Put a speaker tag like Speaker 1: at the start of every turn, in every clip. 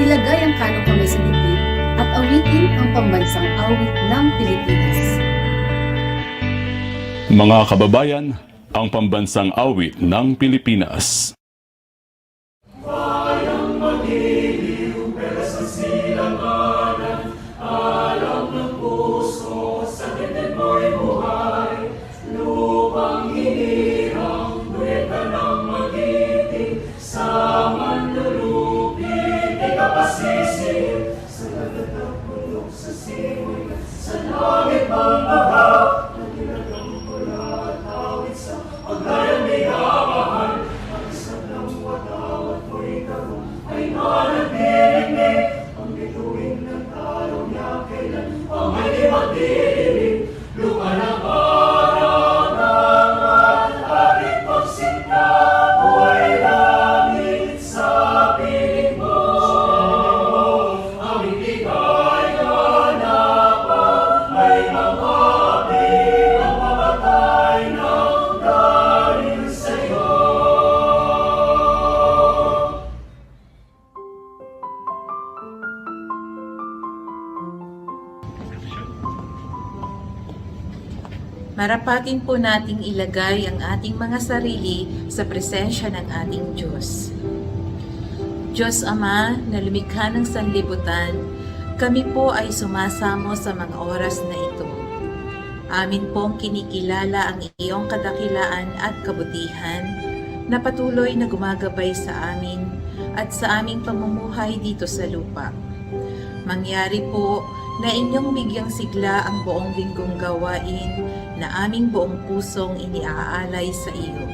Speaker 1: Ilagay ang kanong kamay sa dibdib at awitin ang pambansang awit ng Pilipinas.
Speaker 2: Mga kababayan, ang pambansang awit ng Pilipinas.
Speaker 3: Marapatin po nating ilagay ang ating mga sarili sa presensya ng ating Diyos. Diyos Ama na lumikha ng sanlibutan, kami po ay sumasamo sa mga oras na ito. Amin pong kinikilala ang iyong kadakilaan at kabutihan na patuloy na gumagabay sa amin at sa aming pamumuhay dito sa lupa. Mangyari po na inyong bigyang sigla ang buong linggong gawain na aming buong pusong iniaalay sa iyo.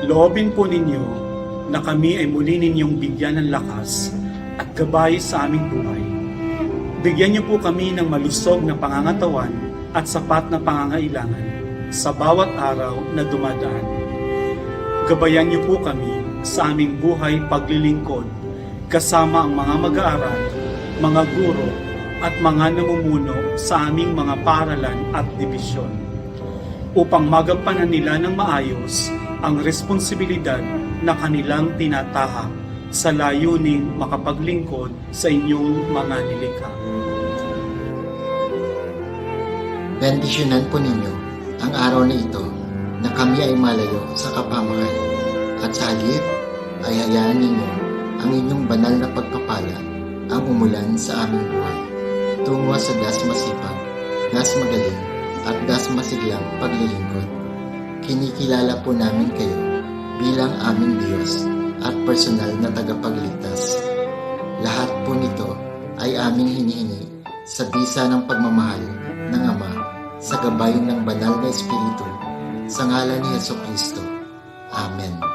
Speaker 4: Loobin po ninyo na kami ay muli ninyong bigyan ng lakas at gabay sa aming buhay. Bigyan niyo po kami ng malusog na pangangatawan at sapat na pangangailangan sa bawat araw na dumadaan. Gabayan niyo po kami sa aming buhay paglilingkod kasama ang mga mag-aaral, mga guro, at mga namumuno sa aming mga paaralan at dibisyon upang magampanan nila ng maayos ang responsibilidad na kanilang tinatahak sa layuning makapaglingkod sa inyong mga nilikha.
Speaker 5: Bendisyonan po ninyo ang araw na ito na kami ay malayo sa kapamakan at sa halip ay hayaan ninyo ang inyong banal na pagpapala ang umulan sa aming buhay tungo sa das masipag, das magaling, at das masiglang paglilingkod. Kinikilala po namin kayo bilang aming Diyos at personal na tagapagligtas. Lahat po nito ay aming hinihingi sa bisa ng pagmamahal ng Ama sa gabay ng banal na Espiritu sa ngalan ni Jesucristo. Amen.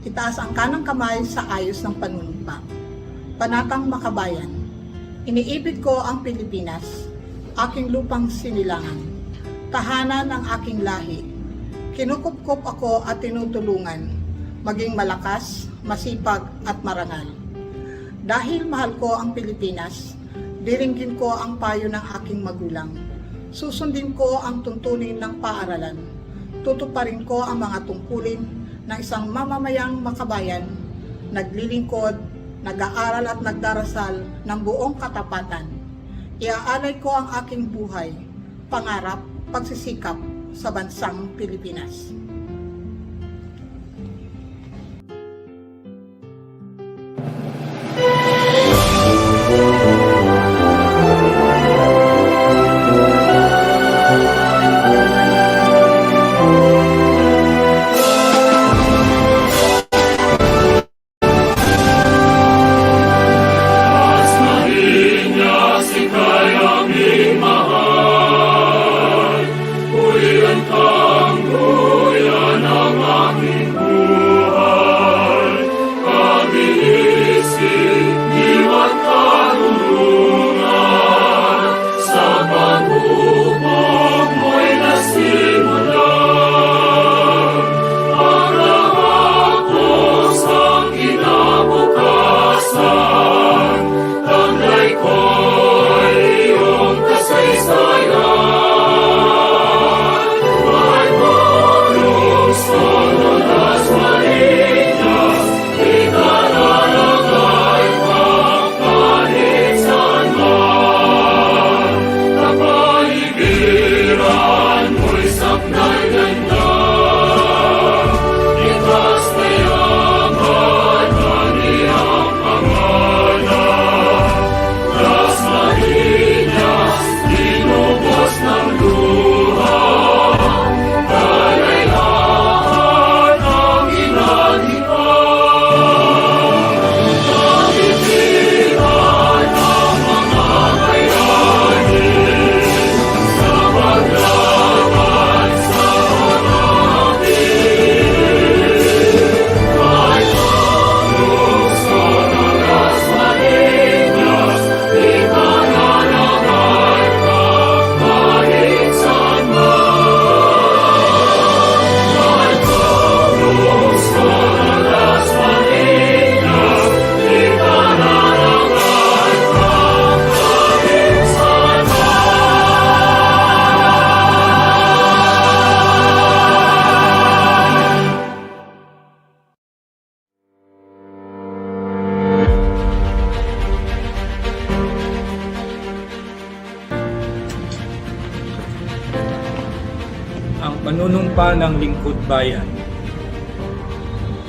Speaker 6: Itaas ang kanang kamay sa ayos ng panunumpa. Panatang makabayan, iniibig ko ang Pilipinas, aking lupang sinilangan, tahanan ng aking lahi. Kinukupkup ako at tinutulungan, maging malakas, masipag at marangal. Dahil mahal ko ang Pilipinas, diringgin ko ang payo ng aking magulang. Susundin ko ang tuntunin ng paaralan. Tutuparin ko ang mga tungkulin ng isang mamamayang makabayan, naglilingkod, nag-aaral at nagdarasal ng buong katapatan. Iaalay ko ang aking buhay, pangarap, pagsisikap sa bansang Pilipinas.
Speaker 2: Ulian kang
Speaker 7: panunumpa ng lingkod bayan.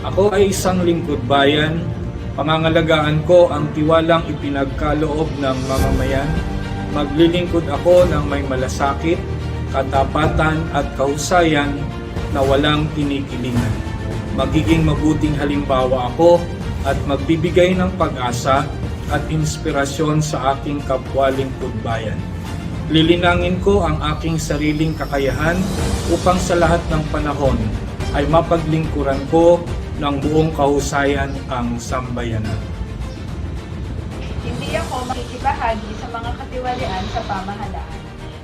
Speaker 7: Ako ay isang lingkod bayan, pangangalagaan ko ang tiwalang ipinagkaloob ng mamamayan, maglilingkod ako ng may malasakit, katapatan at kahusayan na walang kinikilingan. Magiging mabuting halimbawa ako at magbibigay ng pag-asa at inspirasyon sa aking kapwa lingkod bayan. Lilinangin ko ang aking sariling kakayahan upang sa lahat ng panahon ay mapaglingkuran ko ng buong kahusayan ang sambayanan.
Speaker 8: Hindi ako makikibahagi sa mga katiwalian sa pamahalaan.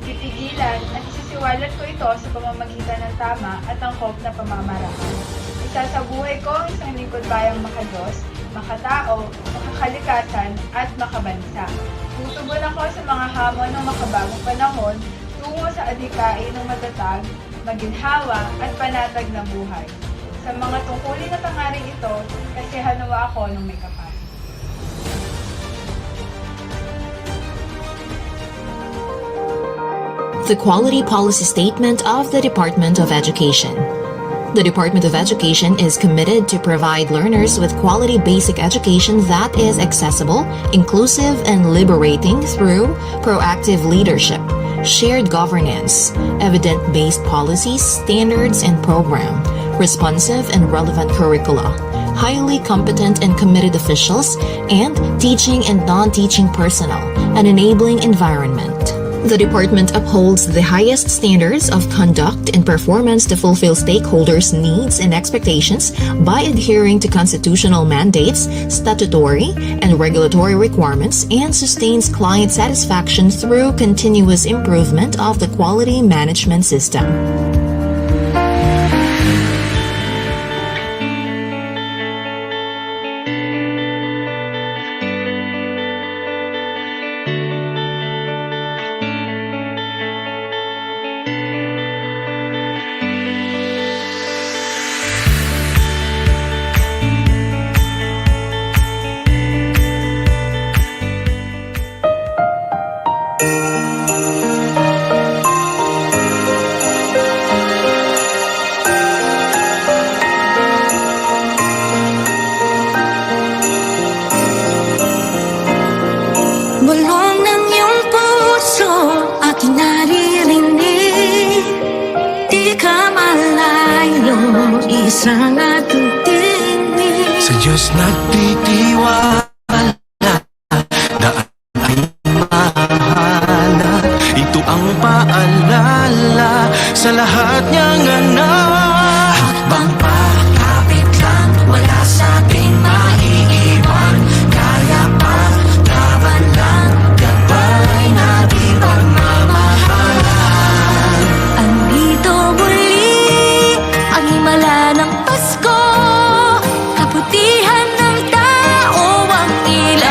Speaker 8: Pipigilan at isisiwalat ko ito sa pamamagitan ng tama at angkop na pamamaraan. Isasabuhay ko ang isang lingkod bayang makadiyos, makatao, makakalikasan at makabansa. Tutugon ako sa mga hamon ng makabagong panahon tungo sa adhikain ng matatag, maginhawa at panatag na buhay. Sa mga tungkulin at hangaring ito, kasi hanawa ako ng may kapal.
Speaker 9: The Quality Policy Statement of the Department of Education. The Department of Education is committed to provide learners with quality basic education that is accessible, inclusive, and liberating through proactive leadership, shared governance, evidence-based policies, standards, and program, responsive and relevant curricula, highly competent and committed officials, and teaching and non-teaching personnel, an enabling environment. The department upholds the highest standards of conduct and performance to fulfill stakeholders' needs and expectations by adhering to constitutional mandates, statutory and regulatory requirements, and sustains client satisfaction through continuous improvement of the quality management system.
Speaker 10: Bulong ng iyong puso aking naririnig. Di ka malayo, isang ating tinig.
Speaker 11: Sa Diyos nagtitiwala, daan ay mahala. Ito ang paalala sa lahat niyang anak.
Speaker 10: Hakbang pa, kapit lang, wala sa ating maiiwan. Kaya pa, laban lang, gabay natin pagmamahalan. Andito muli ang himala ng Pasko, kaputihan ng tao ang tila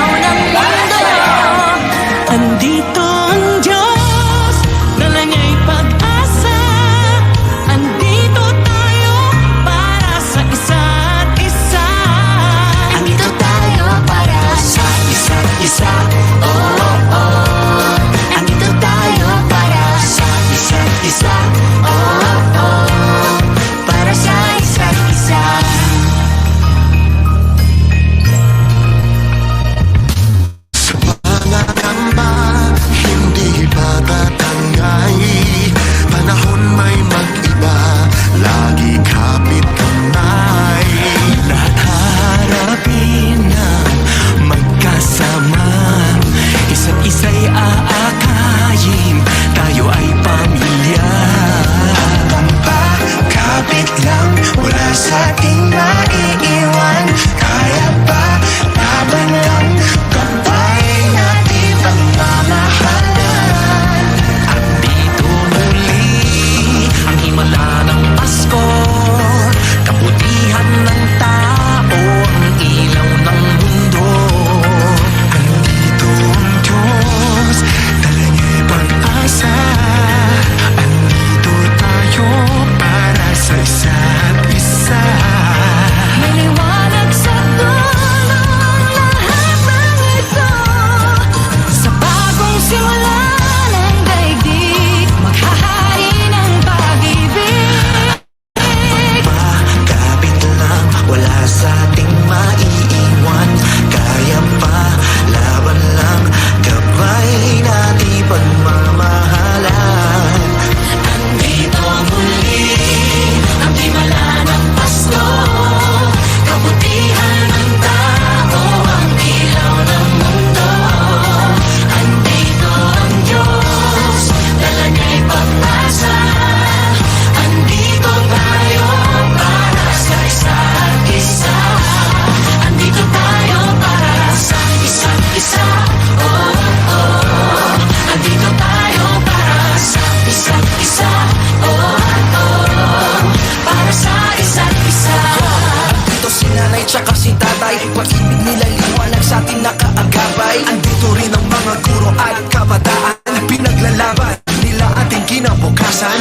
Speaker 11: sa atin nakaagapay. Andito rin ang mga guro at kabataan, pinaglalaban nila ating kinabukasan.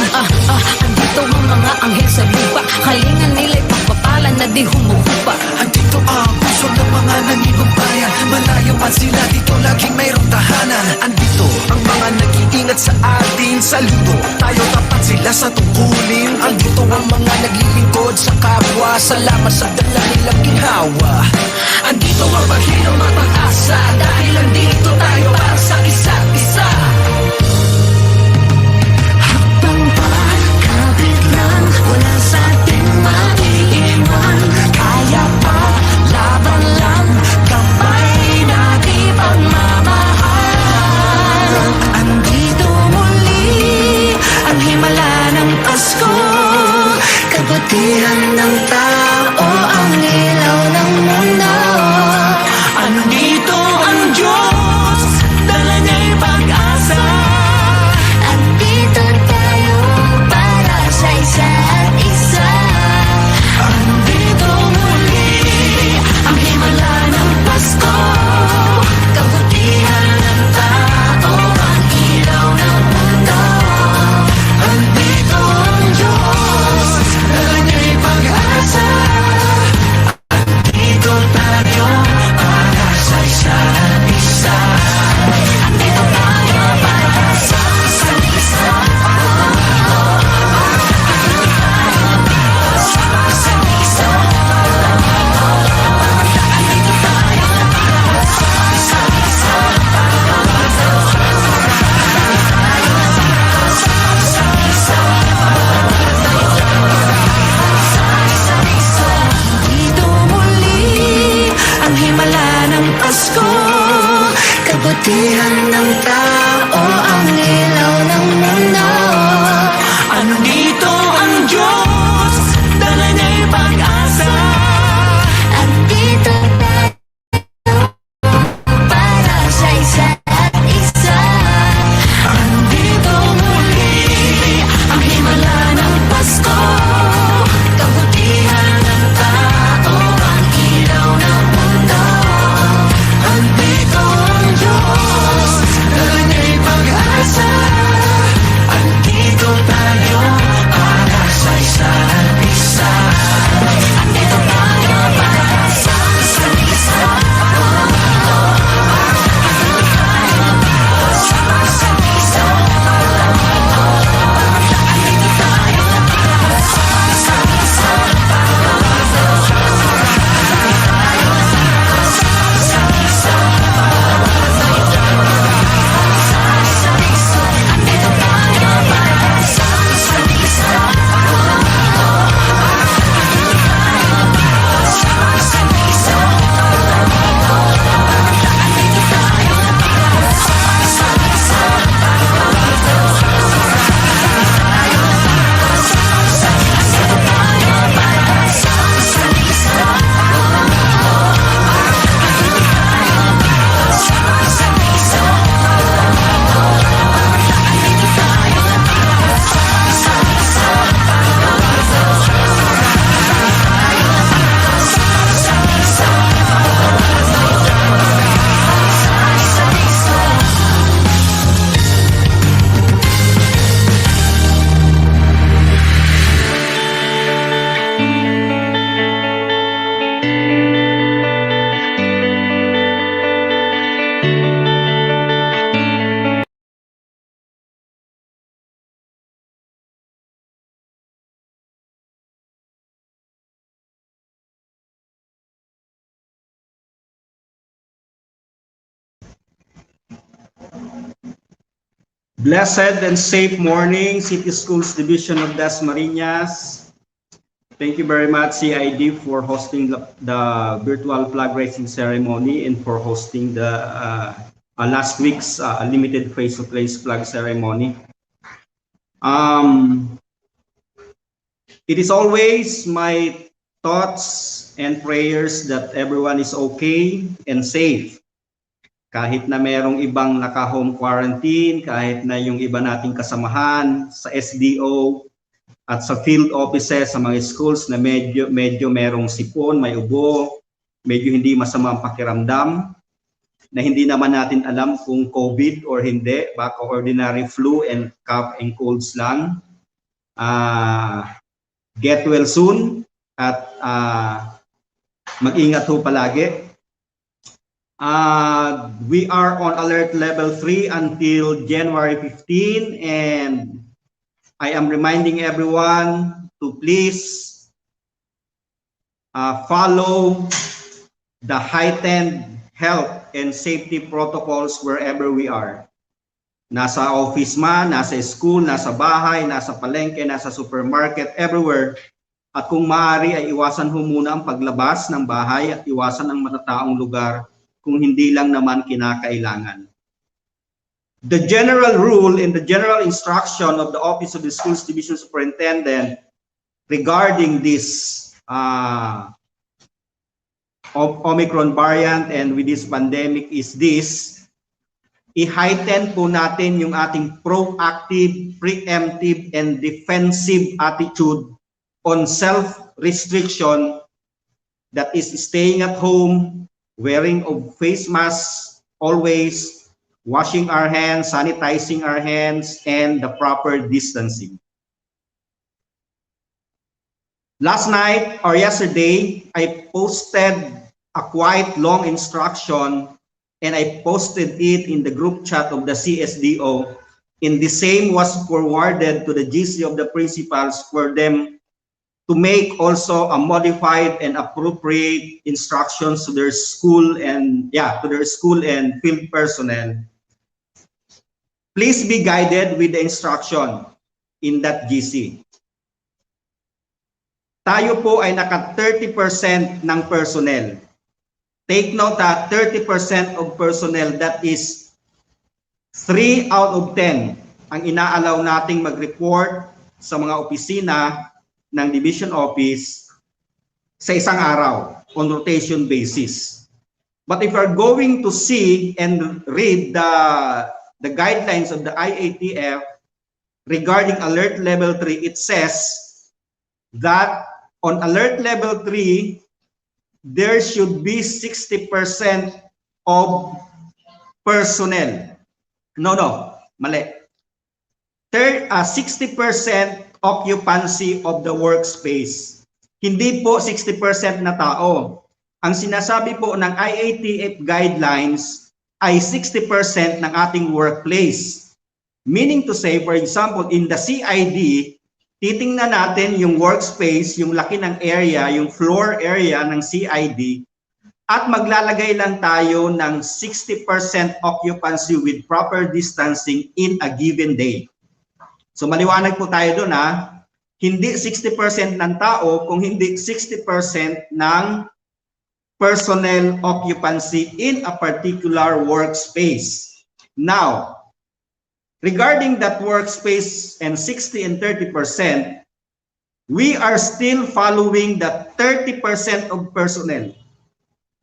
Speaker 10: Andito ang mga anghel sa lupa, kalingan nila'y pagpapalan na di humuhupa.
Speaker 11: Andito ang puso ng mga nangibang bayan, malayo man sila dito laging mayroong tahanan. Andito ang mga nag-iingat sa atin, saludo tayo tapat sila sa tungkulin. Andito ang mga naglilingkod sa kapwa, salamat sa dala nilang ginhawa. Andito ang paghirang mapag-asa, dahil andito tayo para sa isa't isa.
Speaker 10: Habang pagkabit lang, wala sa ating maiiwan. Kaya pa, laban lang, kamay na di pagmamahal. Andito muli ang himala ng Pasko, kabutihan ng tao, ang ilaw ng mundo.
Speaker 11: Andito ang Diyos, dala niya'y pag-asa.
Speaker 10: Andito tayo para sa isa't isa.
Speaker 11: Andito muli
Speaker 10: Ang himala ng Pasko, kabutihan ng tao, ang ilaw ng mundo.
Speaker 11: Andito ang Diyos, dala niya'y pag-asa. Andito tayo para sa isa't isa.
Speaker 10: Andito tayo para sa isa't isa.
Speaker 11: Andito muli ang himala ng Pasko,
Speaker 10: Kabutihan ng tao, ang ilaw ng mundo.
Speaker 11: andito ang Diyos, dala niya'y pag-asa.
Speaker 10: Andito tayo para sa isa't isa.
Speaker 11: Andito muli
Speaker 10: Ang himala ng Pasko, kabutihan ng tao, ang ilaw ng mundo.
Speaker 11: andito ang Diyos, dala niya'y pag-asa. Andito tayo para sa isa't isa.
Speaker 10: Andito tayo para sa isa't isa.
Speaker 4: Blessed and safe morning, City Schools Division of Dasmariñas. Thank you very much, CID, for hosting the virtual flag raising ceremony and for hosting the last week's limited face-to-face flag ceremony. It is always my thoughts and prayers that everyone is okay and safe. Kahit na merong ibang naka-home quarantine, kahit na yung iba nating kasamahan sa SDO at sa field offices sa mga schools na medyo merong sipon, may ubo, medyo hindi masama ang pakiramdam.
Speaker 12: na hindi naman natin alam kung COVID or hindi, baka ordinary flu and cough and colds lang. Get well soon at mag-ingat ho palagi. We are on alert level 3 until January 15, and I am reminding everyone to please follow the heightened health and safety protocols wherever we are. Nasa office man, nasa school, nasa bahay, nasa palengke, nasa supermarket, everywhere. At kung maaari ay iwasan ho muna ang paglabas ng bahay at iwasan ang matataong lugar kung hindi lang naman kinakailangan. The general rule and the general instruction of the Office of the Schools Division Superintendent regarding this Omicron variant and with this pandemic is this: i-heighten po natin yung ating proactive, preemptive, and defensive attitude on self-restriction, that is staying at home, wearing of face masks always, washing our hands, sanitizing our hands, and the proper distancing. Last night or yesterday, I posted a quite long instruction and I posted it in the group chat of the CSDO, and the same was forwarded to the GC of the principals for them to make also a modified and appropriate instructions to their school and field personnel. Please be guided with the instruction in that GC. Tayo po ay naka 30% ng personnel. Take note that 30% of personnel, that is 3 out of 10 ang inaalaw nating mag-report sa mga opisina ng division office sa isang araw on rotation basis. But if you're going to see and read the guidelines of the IATF regarding alert level 3, it says that on alert level 3, there should be 60% of personnel. No, mali. 60% occupancy of the workspace. Hindi po 60% na tao. Ang sinasabi po ng IATF guidelines ay 60% ng ating workplace. Meaning to say, for example, in the CID, titingnan natin yung workspace, yung laki ng area, yung floor area ng CID, at maglalagay lang tayo ng 60% occupancy with proper distancing in a given day. So maliwanag po tayo doon ha, hindi 60% ng tao, kung hindi 60% ng personnel occupancy in a particular workspace. Now, regarding that workspace and 60 and 30%, we are still following the 30% of personnel.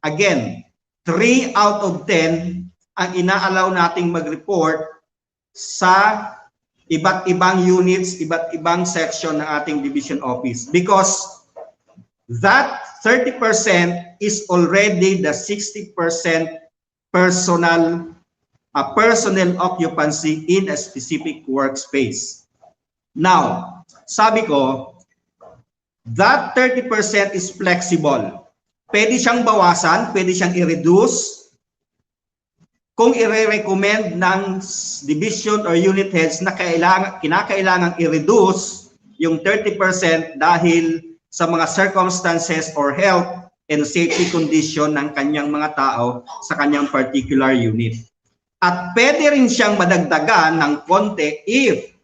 Speaker 12: Again, 3 out of 10 ang inaalaw nating mag-report sa iba't ibang units, iba't ibang section ng ating division office. Because that 30% is already the 60% personnel occupancy in a specific workspace. Now, sabi ko, that 30% is flexible. Pwede siyang bawasan, pwede siyang i-reduce. Kung i-recommend ng division or unit heads na kinakailangang i-reduce yung 30% dahil sa mga circumstances or health and safety condition ng kanyang mga tao sa kanyang particular unit. At pwede rin siyang madagdagan ng konti if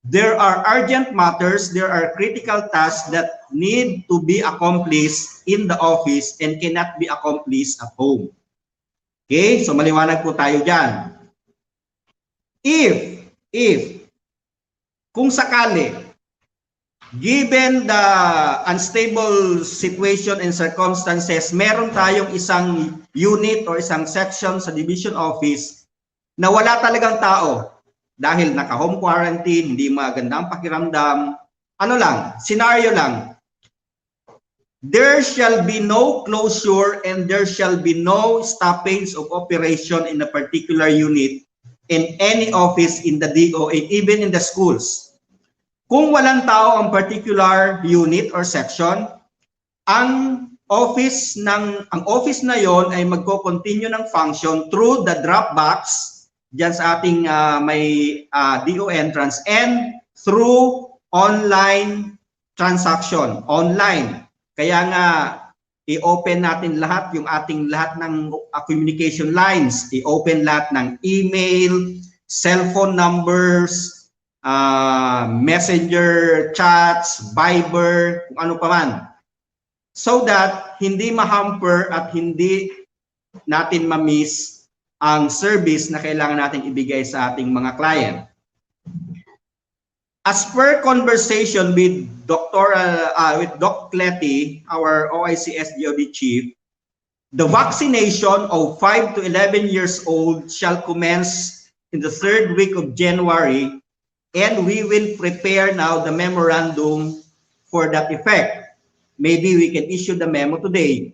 Speaker 12: there are urgent matters, there are critical tasks that need to be accomplished in the office and cannot be accomplished at home. Okay, so maliwanag po tayo dyan. If, kung sakali, given the unstable situation and circumstances, meron tayong isang unit or isang section sa division office na wala talagang tao dahil naka-home quarantine, hindi maganda ang pakiramdam, ano lang, scenario lang. there shall be no closure and there shall be no stoppage of operation in a particular unit in any office in the DOH, even in the schools. Kung walang tao ang particular unit or section, ang office na yon ay magko-continue ng function through the drop box diyan sa ating may DO entrance and through online transaction, online. Kaya nga i-open natin lahat yung ating lahat ng communication lines, i-open lahat ng email, cellphone numbers, messenger chats, Viber, kung ano pa man. So that hindi ma-hamper at hindi natin ma-miss ang service na kailangan natin ibigay sa ating mga client. As per conversation with Doc Clety, our OIC SGOD chief, the vaccination of 5 to 11 years old shall commence in the 3rd week of January, and we will prepare now the memorandum for that effect. Maybe we can issue the memo today.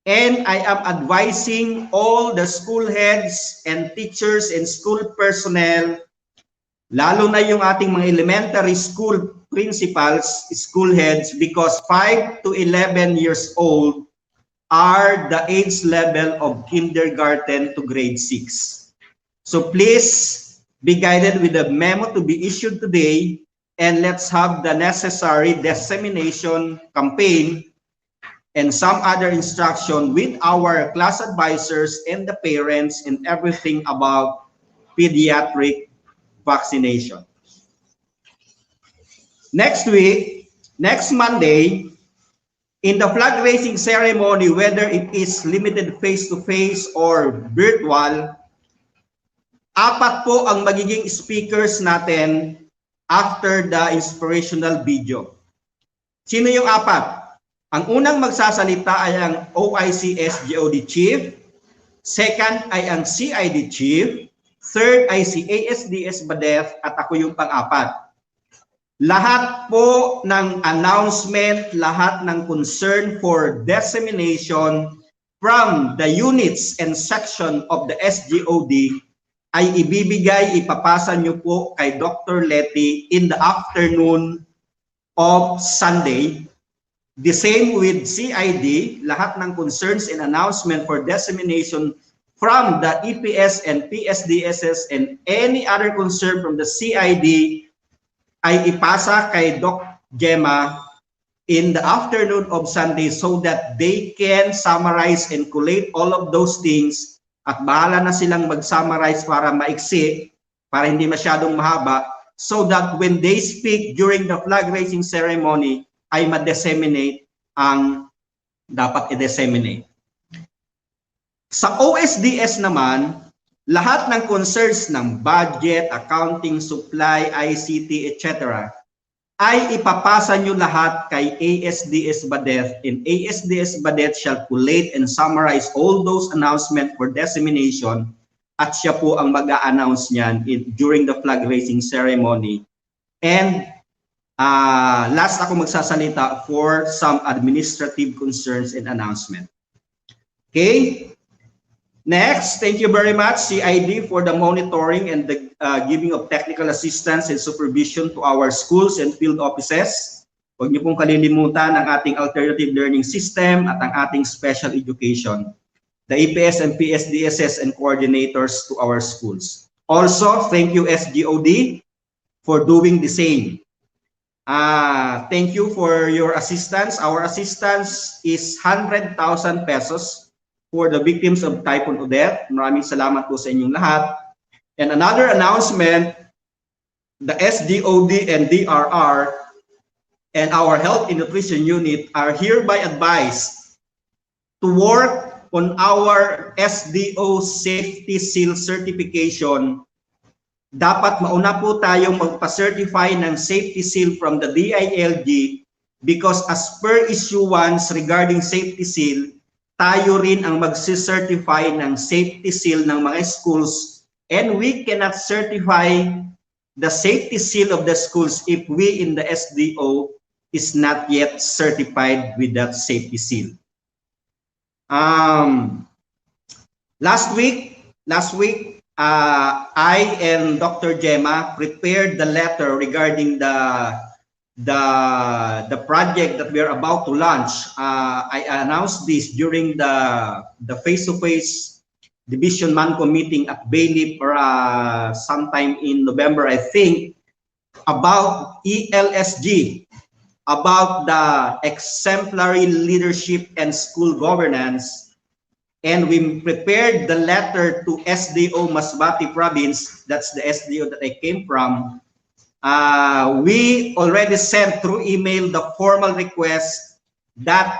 Speaker 12: And I am advising all the school heads and teachers and school personnel, lalo na yung ating mga elementary school principals, school heads, because 5 to 11 years old are the age level of kindergarten to grade 6. So please be guided with the memo to be issued today, and let's have the necessary dissemination campaign and some other instruction with our class advisors and the parents and everything about pediatric vaccination. Next week, next Monday, in the flag raising ceremony, whether it is limited face-to-face or virtual, 4 po ang magiging speakers natin after the inspirational video. Sino yung 4? Ang unang magsasalita ay ang OIC SGOD Chief, second ay ang CID Chief, third ay si ASDS Badef, at ako yung pang-4. Lahat po ng announcement, lahat ng concern for dissemination from the units and section of the SGOD ay ipapasa nyo po kay Dr. Lety in the afternoon of Sunday. The same with CID, lahat ng concerns and announcement for dissemination from the EPS and PSDSS and any other concern from the CID ay ipasa kay Doc Gemma in the afternoon of Sunday so that they can summarize and collate all of those things, at bahala na silang mag-summarize para maiksi, para hindi masyadong mahaba, so that when they speak during the flag raising ceremony, ay ma-disseminate ang dapat i-disseminate. Sa OSDS naman, lahat ng concerns ng budget, accounting, supply, ICT, etc. ay ipapasa nyo lahat kay ASDS Badef, and ASDS Badef shall collate and summarize all those announcements for dissemination, at siya po ang mag-a-announce niyan during the flag raising ceremony. And last ako magsasalita for some administrative concerns and announcement. Okay? Next, thank you very much, CID, for the monitoring and the giving of technical assistance and supervision to our schools and field offices. Huwag niyo pong kalilimutan ang ating alternative learning system at ang ating special education, the EPS and PSDSS and coordinators to our schools. Also, thank you, SGOD, for doing the same. Thank you for your assistance. Our assistance is 100,000 pesos for the victims of Typhoon Odette. Maraming salamat po sa inyong lahat. And another announcement, the SDOD and DRR and our Health and Nutrition Unit are hereby advised to work on our SDO Safety Seal Certification. Dapat mauna po tayong magpa-certify ng safety seal from the DILG, because as per issuance regarding safety seal, tayo rin ang magsi-certify ng safety seal ng mga schools, and we cannot certify the safety seal of the schools if we in the SDO is not yet certified with that safety seal. Last week, I and Dr. Gemma prepared the letter regarding the project that we are about to launch. I announced this during the face-to-face Division Manco meeting at Bailey sometime in November, I think, about ELSG, about the exemplary leadership and school governance. And we prepared the letter to SDO Masbate Province, that's the SDO that I came from. We already sent through email the formal request that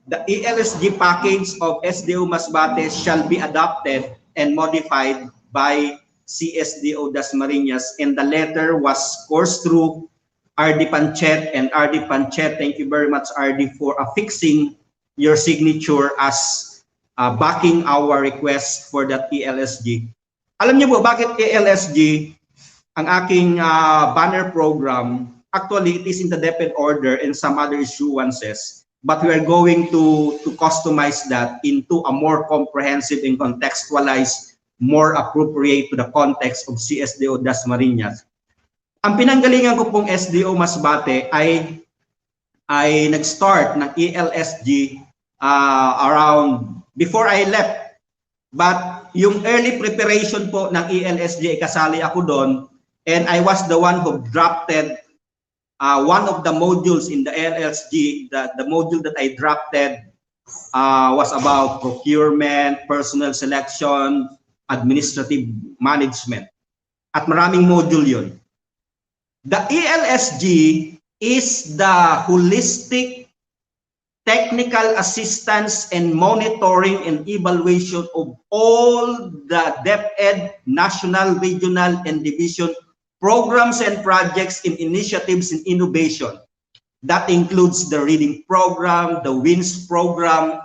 Speaker 12: the ELSG package of SDO Masbate shall be adopted and modified by CSDO Dasmariñas, and the letter was coursed through RD Panchet, and RD Panchet, thank you very much RD for affixing your signature as backing our request for that ELSG. Alam niyo po bakit ELSG ang aking banner program? Actually, it is in the DepEd order and some other issuances, but we are going to customize that into a more comprehensive and contextualized, more appropriate to the context of CSDO Dasmariñas. Ang pinanggalingan ko pong SDO Masbate ay nag-start ng ELSG around before I left. But yung early preparation po ng ELSG, kasali ako doon, and I was the one who drafted one of the modules in the ELSG. The module that I drafted was about procurement, personnel selection, administrative management. At maraming module yun. The ELSG is the holistic technical assistance and monitoring and evaluation of all the DepEd national, regional, and division programs and projects in initiatives and innovation. That includes the reading program, the WINS program,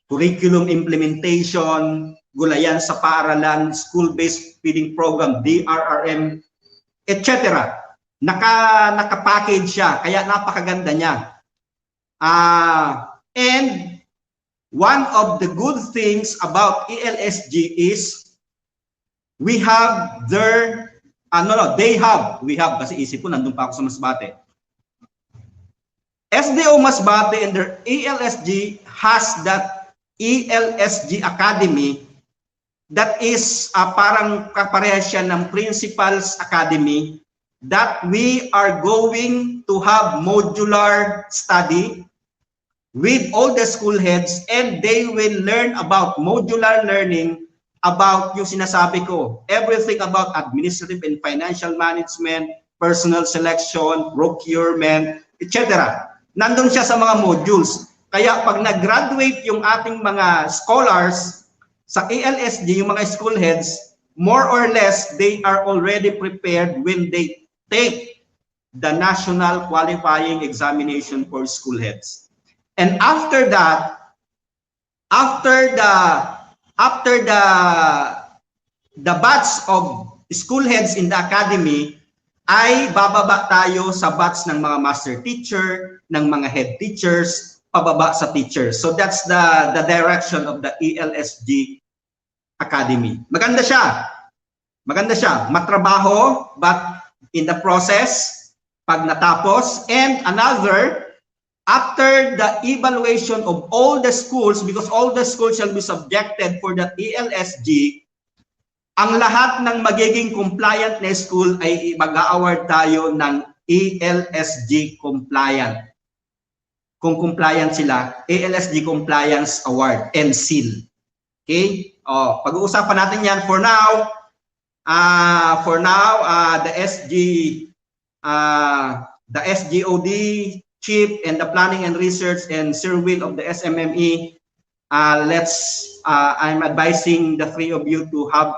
Speaker 12: curriculum implementation, gulayan sa paaralan, school-based feeding program, DRRM, etc. Naka-package siya, kaya napakaganda niya. And one of the good things about ELSG is we have their, we have, kasi isip ko, nandun pa ako sa Masbate. SDO Masbate and their ELSG has that ELSG Academy that is parang kaparehas siya ng Principals Academy, that we are going to have modular study with all the school heads, and they will learn about modular learning, about yung sinasabi ko, everything about administrative and financial management, personnel selection, procurement, etc. Nandun siya sa mga modules. Kaya pag nag-graduate yung ating mga scholars sa ELSG, yung mga school heads, more or less, they are already prepared when they take the national qualifying examination for school heads. And after that, after the batch of school heads in the academy, ay bababa tayo sa batch ng mga master teacher, ng mga head teachers, pababa sa teachers. So that's the direction of the ELSG Academy. Maganda siya. Maganda siya. Matrabaho, but in the process, pag natapos, and another, after the evaluation of all the schools, because all the schools shall be subjected for the ELSG, ang lahat ng magiging compliant na school ay mag-award tayo ng ELSG compliant. Kung compliant sila, ELSG Compliance Award and Seal. Okay? Pag-uusapan natin yan for now. The SGOD chief and the planning and research and Sir Will of the SMME, I'm advising the three of you to have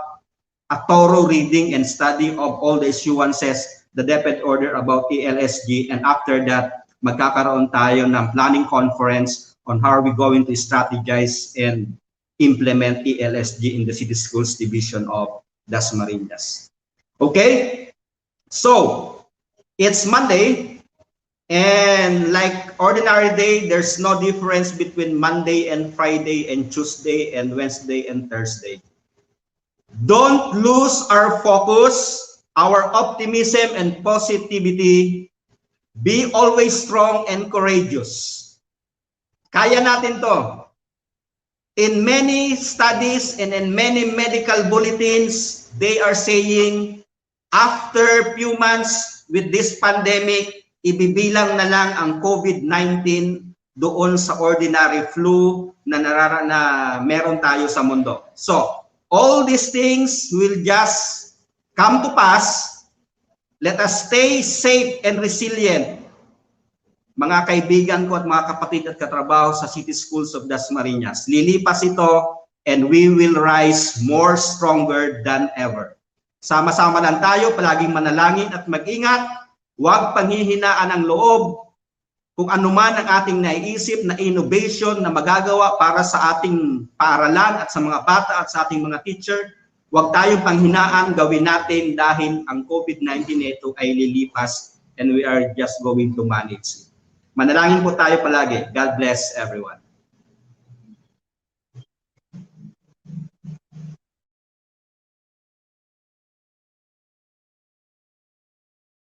Speaker 12: a thorough reading and study of all the issuances, the DepEd order about ELSG, and after that, magkakaroon tayo ng planning conference on how are we going to strategize and implement ELSG in the City Schools Division of Dasmariñas. Okay? So, it's Monday. And like ordinary day, there's no difference between Monday and Friday and Tuesday and Wednesday and Thursday. Don't lose our focus, our optimism and positivity. Be always strong and courageous. Kaya natin to. In many studies and in many medical bulletins, they are saying after few months with this pandemic, ibibilang na lang ang COVID-19 doon sa ordinary flu na meron tayo sa mundo. So, all these things will just come to pass. Let us stay safe and resilient. Mga kaibigan ko at mga kapatid at katrabaho sa City Schools of Dasmariñas, lilipas ito and we will rise more stronger than ever. Sama-sama lang tayo, palaging manalangin at mag-ingat. Huwag panghihinaan ang loob kung anuman ang ating naiisip na innovation na magagawa para sa ating paaralan at sa mga bata at sa ating mga teacher. Huwag tayong panghinaan, gawin natin dahil ang COVID-19 ito ay lilipas and we are just going to manage it. Manalangin po tayo palagi. God bless everyone.